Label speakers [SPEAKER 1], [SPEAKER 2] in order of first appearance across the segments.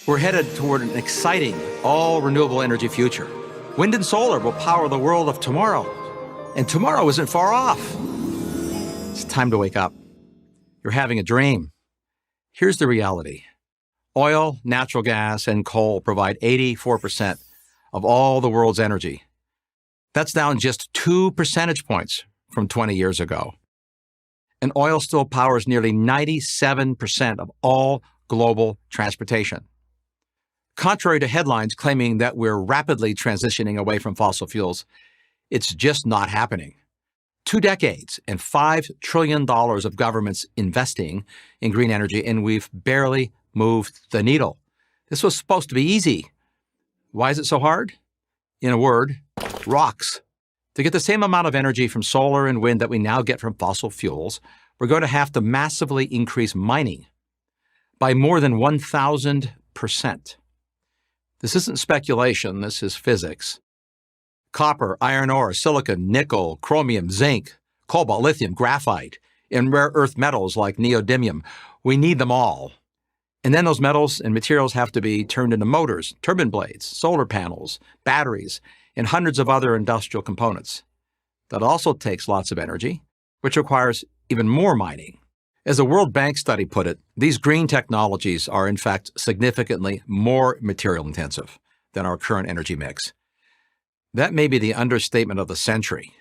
[SPEAKER 1] We're headed toward an exciting, all-renewable energy future. Wind and solar will power the world of tomorrow. And tomorrow isn't far off. It's time to wake up. You're having a dream. Here's the reality. Oil, natural gas, and coal provide 84% of all the world's energy. That's down just 2 percentage points from 20 years ago. And oil still powers nearly 97% of all global transportation. Contrary to headlines claiming that we're rapidly transitioning away from fossil fuels, it's just not happening. 2 decades and $5 trillion of governments investing in green energy, and we've barely moved the needle. This was supposed to be easy. Why is it so hard? In a word, rocks. To get the same amount of energy from solar and wind that we now get from fossil fuels, we're going to have to massively increase mining by more than 1,000%. This isn't speculation, this is physics. Copper, iron ore, silicon, nickel, chromium, zinc, cobalt, lithium, graphite, and rare earth metals like neodymium. We need them all. And then those metals and materials have to be turned into motors, turbine blades, solar panels, batteries, and hundreds of other industrial components. That also takes lots of energy, which requires even more mining. As a World Bank study put it, these green technologies are in fact significantly more material intensive than our current energy mix. That may be the understatement of the century.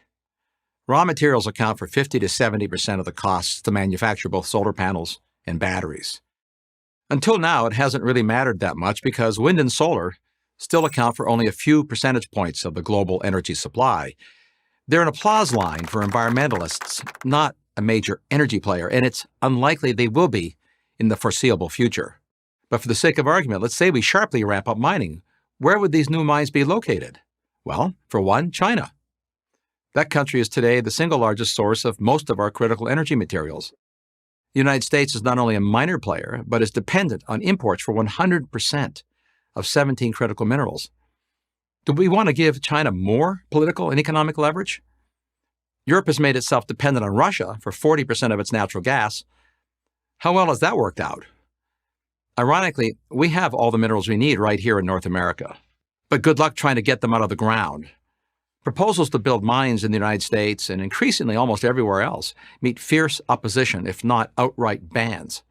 [SPEAKER 1] Raw materials account for 50 to 70% of the costs to manufacture both solar panels and batteries. Until now, it hasn't really mattered that much because wind and solar still account for only a few percentage points of the global energy supply. They're an applause line for environmentalists, not a major energy player, and it's unlikely they will be in the foreseeable future. But for the sake of argument, let's say we sharply ramp up mining. Where would these new mines be located? Well, for one, China. That country is today the single largest source of most of our critical energy materials. The United States is not only a minor player, but is dependent on imports for 100% of 17 critical minerals. Do we want to give China more political and economic leverage? Europe has made itself dependent on Russia for 40% of its natural gas. How well has that worked out? Ironically, we have all the minerals we need right here in North America. But good luck trying to get them out of the ground. Proposals to build mines in the United States and increasingly almost everywhere else meet fierce opposition, if not outright bans.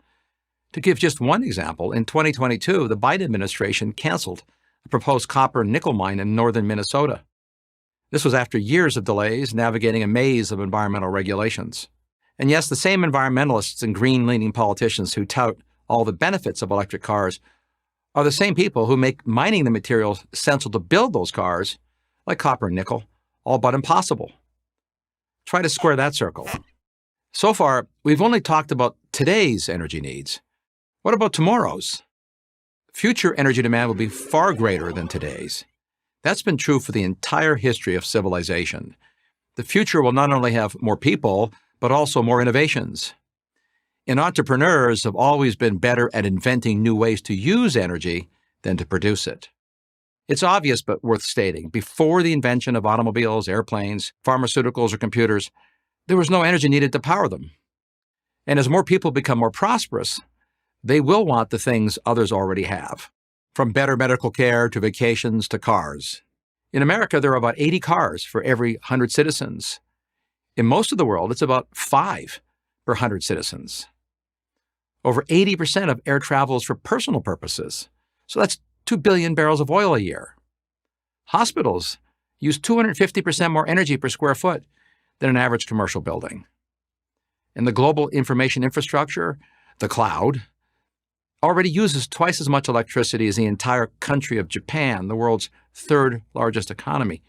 [SPEAKER 1] To give just one example, in 2022, the Biden administration canceled a proposed copper and nickel mine in northern Minnesota. This was after years of delays navigating a maze of environmental regulations. And yes, the same environmentalists and green-leaning politicians who tout all the benefits of electric cars are the same people who make mining the materials essential to build those cars, like copper and nickel, all but impossible. Try to square that circle. So far, we've only talked about today's energy needs. What about tomorrow's? Future energy demand will be far greater than today's. That's been true for the entire history of civilization. The future will not only have more people, but also more innovations. And entrepreneurs have always been better at inventing new ways to use energy than to produce it. It's obvious but worth stating, before the invention of automobiles, airplanes, pharmaceuticals, or computers, there was no energy needed to power them. And as more people become more prosperous, they will want the things others already have, from better medical care to vacations to cars. In America, there are about 80 cars for every 100 citizens. In most of the world, it's about 5 per 100 citizens. Over 80% of air travel is for personal purposes, so that's 2 billion barrels of oil a year. Hospitals use 250% more energy per square foot than an average commercial building. And the global information infrastructure, the cloud, already uses twice as much electricity as the entire country of Japan, the world's third largest economy.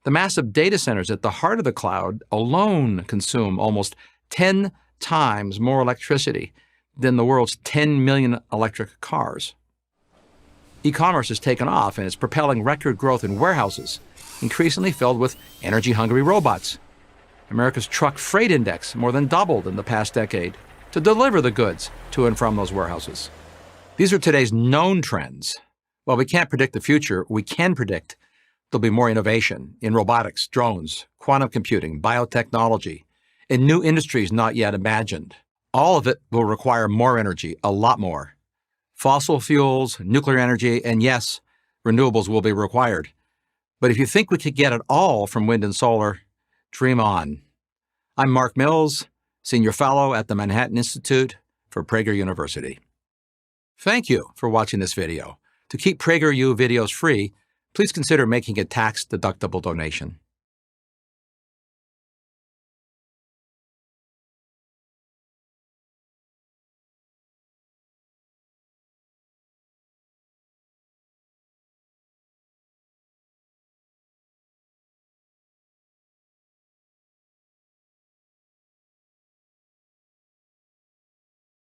[SPEAKER 1] The massive data centers at the heart of the cloud alone consume almost 10 times more electricity than the world's 10 million electric cars. E-commerce has taken off and is propelling record growth in warehouses, increasingly filled with energy-hungry robots. America's truck freight index more than doubled in the past decade to deliver the goods to and from those warehouses. These are today's known trends. While we can't predict the future, we can predict there'll be more innovation in robotics, drones, quantum computing, biotechnology, and new industries not yet imagined. All of it will require more energy, a lot more. Fossil fuels, nuclear energy, and yes, renewables will be required. But if you think we could get it all from wind and solar, dream on. I'm Mark Mills, Senior Fellow at the Manhattan Institute for Prager University. Thank you for watching this video. To keep PragerU videos free, please consider making a tax-deductible donation.